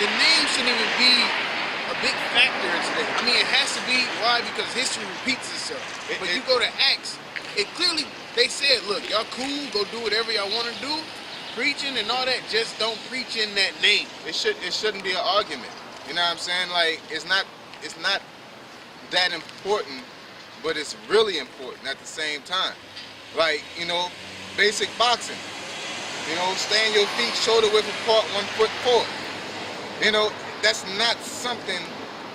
the name shouldn't even be a big factor in today. I mean, it has to be. Why? Because history repeats itself. But you go to Acts, it clearly, they said, look, y'all cool, go do whatever y'all want to do, preaching and all that, just don't preach in that name. It shouldn't be an argument. You know what I'm saying? Like, it's not that important, but it's really important at the same time. Like, you know, basic boxing. You know, stay on your feet, shoulder width apart, 1 foot forward. You know, that's not something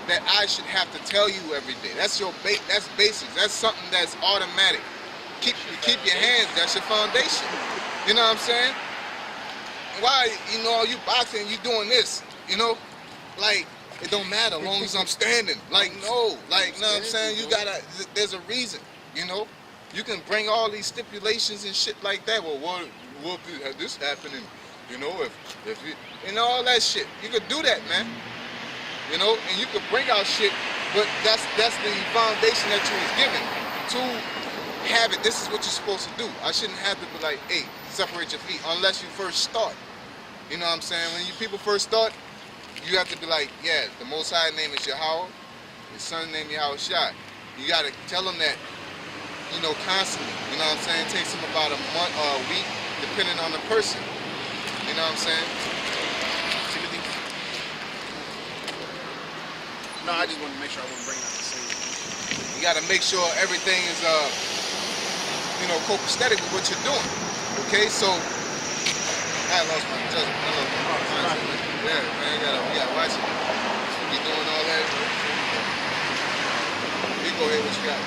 that I should have to tell you every day. That's that's basics. That's something that's automatic. Keep your hands. That's your foundation. You know what I'm saying? Why, you know, you boxing, you doing this, you know? Like, it don't matter as long as I'm standing. Like, no. Like, you know what I'm saying? You gotta, there's a reason, you know? You can bring all these stipulations and shit like that. Well, what if this happening? You know, if you, and all that shit. You could do that, man. You know, and you could bring out shit, but that's the foundation that you was given to have it. This is what you're supposed to do. I shouldn't have to be like, hey, separate your feet unless you first start. You know what I'm saying? When you people first start, you have to be like, yeah, the Most High name is Yahweh, his son name Yahweh Shai. You got to tell them that, you know, constantly. You know what I'm saying? It takes them about a month or a week, depending on the person. You know what I'm saying? No, I just want to make sure I wouldn't bring out the same. You got to make sure everything is, you know, copacetic with what you're doing. Okay, so I lost my judgment. Yeah, man, you gotta watch it. You be doing all that. You go ahead, what you got?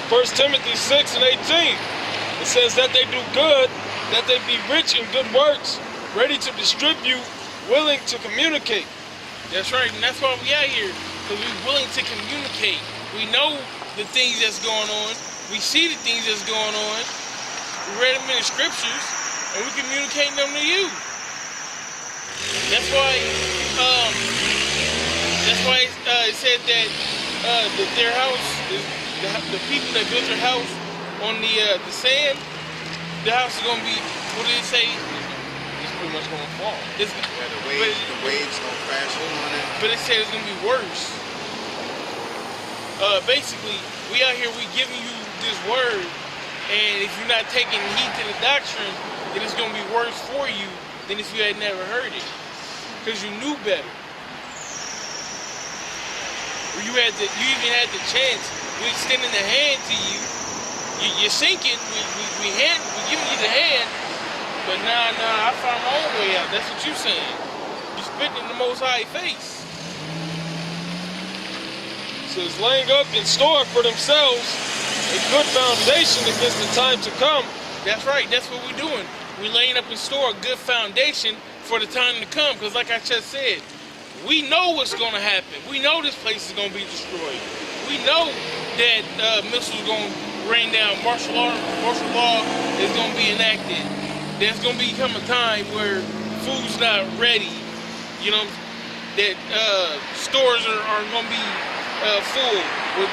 First Timothy 6 and 18. It says that they do good, that they be rich in good works, ready to distribute, willing to communicate. That's right, and that's why we out here, because we're willing to communicate. We know the things that's going on. We see the things that's going on. We read them in the scriptures, and we communicating them to you. That's why it said that their house, the people that built their house on the sand, the house is gonna be, what did it say? It's pretty much gonna fall. The waves gonna crash on it. But it said it's gonna be worse. Basically, we out here, we giving you this word, and if you're not taking heed to the doctrine, then it's gonna be worse for you than if you had never heard it, because you knew better. Or you even had the chance. We extending the hand to you. You're sinking. We giving you the hand, but nah, I found my own way out. That's what you're saying. You're spitting in the Most High face. So it's laying up in store for themselves a good foundation against the time to come. That's right. That's what we're doing. We're laying up in store a good foundation for the time to come. Because like I just said, we know what's going to happen. We know this place is going to be destroyed. We know that missiles are going to rain down. Martial law is going to be enacted. There's going to become a time where food's not ready. You know, that stores are going to be full with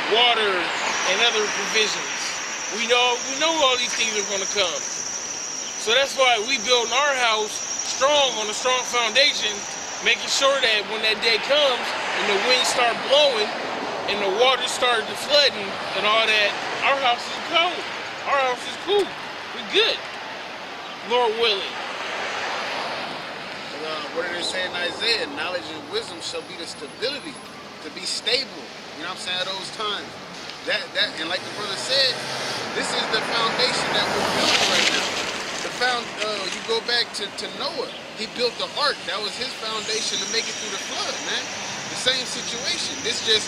water and other provisions. We know all these things are going to come. So that's why we build our house strong on a strong foundation, making sure that when that day comes and the winds start blowing and the water started to flooding and all that, our house is cold. Our house is cool. We're good. Lord willing. What did it say in Isaiah? Knowledge and wisdom shall be the stability, to be stable. You know what I'm saying? At those times. That and like the brother said, this is the foundation that we're building right now. You go back to Noah. He built the ark. That was his foundation to make it through the flood, man. The same situation. This is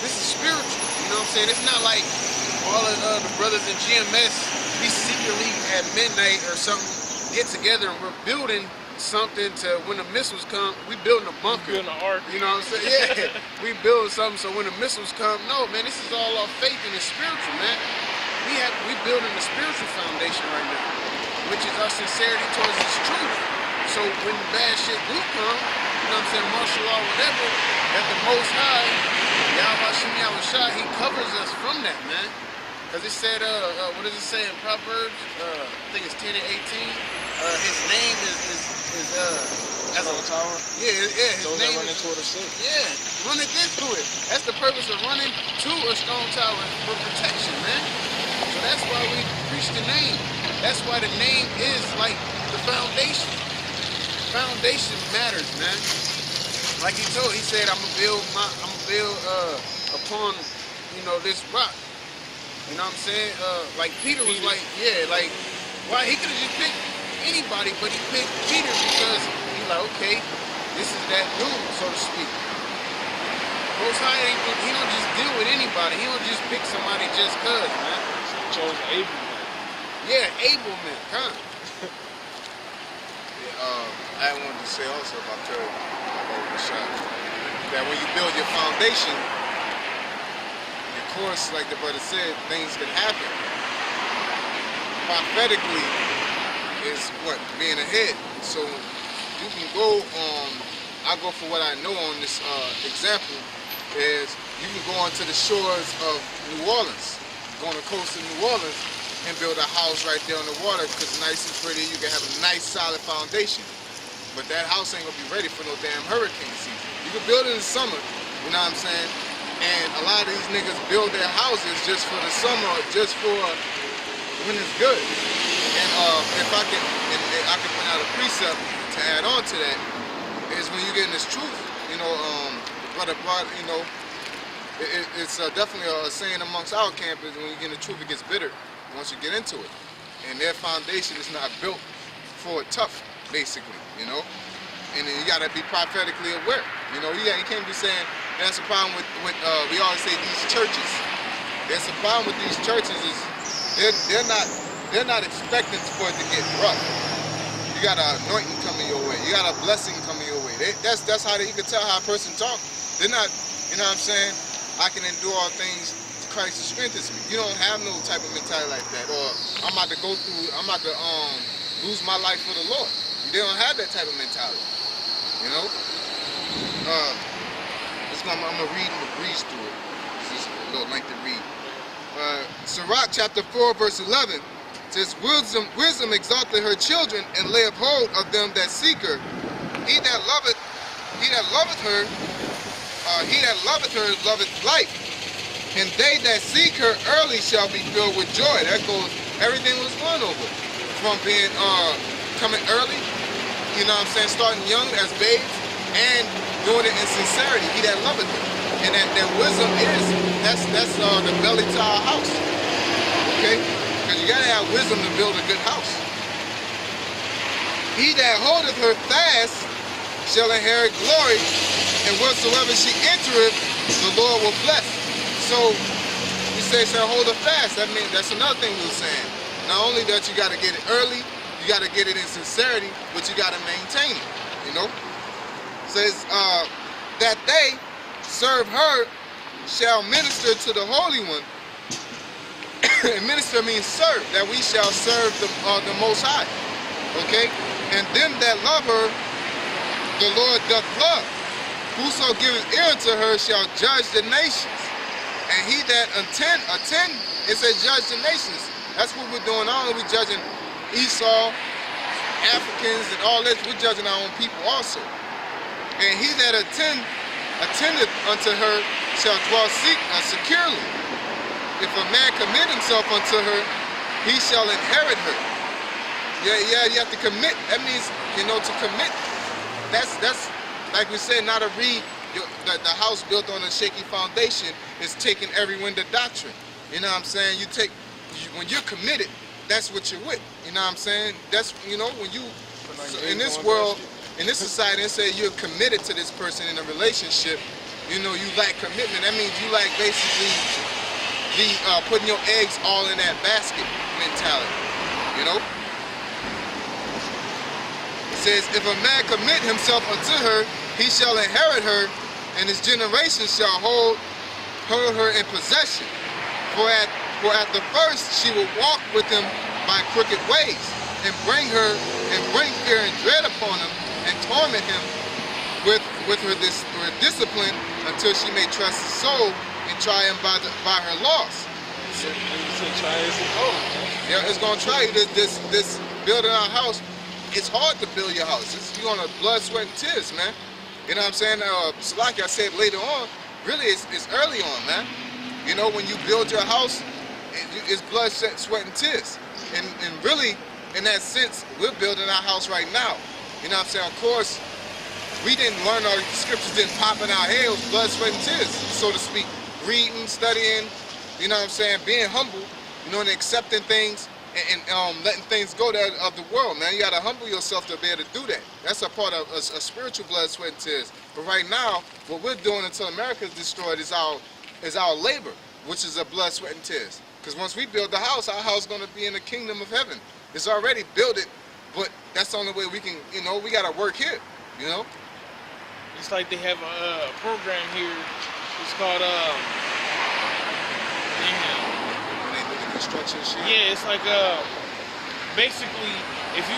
spiritual. You know what I'm saying? It's not like all of the brothers in GMS, we secretly at midnight or something get together and we're building something to when the missiles come. We building a bunker. Building an ark. You know what I'm saying? Yeah. We building something so when the missiles come. No, man. This is all our faith and it's spiritual, man. We building the spiritual foundation right now, which is our sincerity towards His truth. So when bad shit do come, you know what I'm saying, martial law, whatever, that the Most High, Yahweh Shem Yahweh Shai, He covers us from that, man. Because it said, what does it say in Proverbs? I think it's 10 and 18. His name is as a tower. Yeah, his Those name that run is, into it are safe. yeah, running into it. That's the purpose of running to a strong tower, for protection, man. So that's why we preach the name. That's why the name is like the foundation. Foundation matters, man. Like he said, I'm gonna build upon, this rock. You know what I'm saying? Like Peter was like, yeah, like, why he could have just picked anybody, but he picked Peter because he's like, okay, this is that dude, so to speak. Most High, he don't just deal with anybody. He don't just pick somebody just cause, man. He chose able men. Yeah, able men, huh? I wanted to say also about the shot that when you build your foundation, of course, like the brother said, things can happen. Prophetically is what? Being ahead. So you can go on, I go for what I know on this example, is you can go onto the shores of New Orleans, go on the coast of New Orleans and build a house right there on the water because it's nice and pretty, you can have a nice solid foundation. But that house ain't gonna be ready for no damn hurricane season. You can build it in the summer, you know what I'm saying? And a lot of these niggas build their houses just for the summer, just for when it's good. And if I can point out a precept to add on to that, is when you get in this truth, brother brought, it's definitely a saying amongst our campus, when you get in the truth, it gets bitter once you get into it. And their foundation is not built for tough, basically, And then you gotta be prophetically aware. You can't be saying, that's the problem with we always say these churches. There's a problem with these churches is they're not expecting for it to get rough. You got an anointing coming your way. You got a blessing coming your way. That's how you can tell how a person talks. They're not, you know what I'm saying? I can endure all things to Christ who strengthens me. You don't have no type of mentality like that. Or I'm about to lose my life for the Lord. They don't have that type of mentality. I'm gonna read and breeze through it. This is a little lengthy read. Sirach chapter 4 verse 11 says, Wisdom exalteth her children and layeth hold of them that seek her. He that loveth her loveth life, and they that seek her early shall be filled with joy. That goes everything was going over from being coming early. You know what I'm saying? Starting young as babes and doing it in sincerity. He that loveth it. And that wisdom that's the belly to our house. Okay? Because you gotta have wisdom to build a good house. He that holdeth her fast shall inherit glory, and whatsoever she entereth, the Lord will bless. So you say shall hold her fast. That means that's another thing we were saying. Not only that you gotta get it early, you got to get it in sincerity, but you got to maintain it, Says that they serve her shall minister to the Holy One. And minister means serve, that we shall serve the Most High. Okay? And them that love her, the Lord doth love. Whoso giveth ear unto her shall judge the nations. And he that attend, it says judge the nations. That's what we're doing. Not only we judging Esau, Africans, and all this, we're judging our own people also. And he that attendeth unto her shall dwell securely. If a man commit himself unto her, he shall inherit her. Yeah, you have to commit. That means, to commit. That's like we said, not to read the house built on a shaky foundation is taking every wind of doctrine. You know what I'm saying? When you're committed, that's what you're with. You know what I'm saying? That's, when you, in this world, in this society, they say you're committed to this person in a relationship, you lack commitment. That means you like basically putting your eggs all in that basket mentality, It says, if a man commit himself unto her, he shall inherit her, and his generations shall hold her in possession. For at the first she will walk with him by crooked ways, and bring fear and dread upon him, and torment him with her discipline until she may trust his soul and try him by her loss. Try as it goes, man. Yeah, it's gonna try you. This building our house. It's hard to build your house. You on a blood, sweat, and tears, man. You know what I'm saying? So like I said later on, really it's early on, man. You know, when you build your house, it's blood, sweat, and tears. And really, in that sense, we're building our house right now. You know what I'm saying? Of course, we didn't learn our scriptures, didn't pop in our head. It was blood, sweat, and tears, so to speak. Reading, studying, you know what I'm saying? Being humble, you know, and accepting things and letting things go that of the world, man. You gotta humble yourself to be able to do that. That's a part of a spiritual blood, sweat, and tears. But right now, what we're doing until America is destroyed is our labor, which is a blood, sweat, and tears. Because once we build the house, our house is gonna be in the kingdom of heaven. It's already built it, but that's the only way we can, you know, we gotta work here, you know? It's like they have a program here. It's called Construction shit. yeah, it's like basically if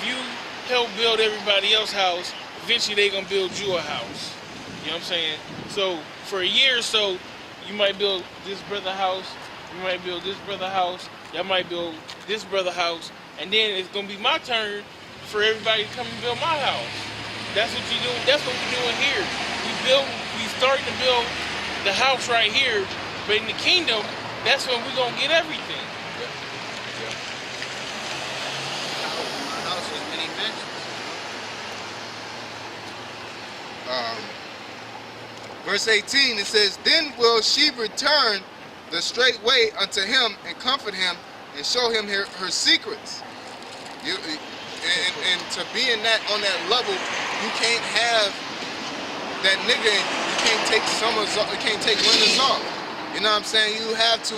you help build everybody else's house, eventually they gonna build you a house. You know what I'm saying? So for a year or so, you might build this brother house, you might build this brother house, y'all might build this brother house, and then it's gonna be my turn for everybody to come and build my house. That's what you do. That's what we're doing here. We starting to build the house right here, but in the kingdom, that's when we're gonna get everything. My house has many mansions. Verse 18, it says, "Then will she return the straight way unto him and comfort him and show him her secrets." And to be in that on that level, you can't have that nigga. You can't take summers off. You can't take winters off. You know what I'm saying? You have to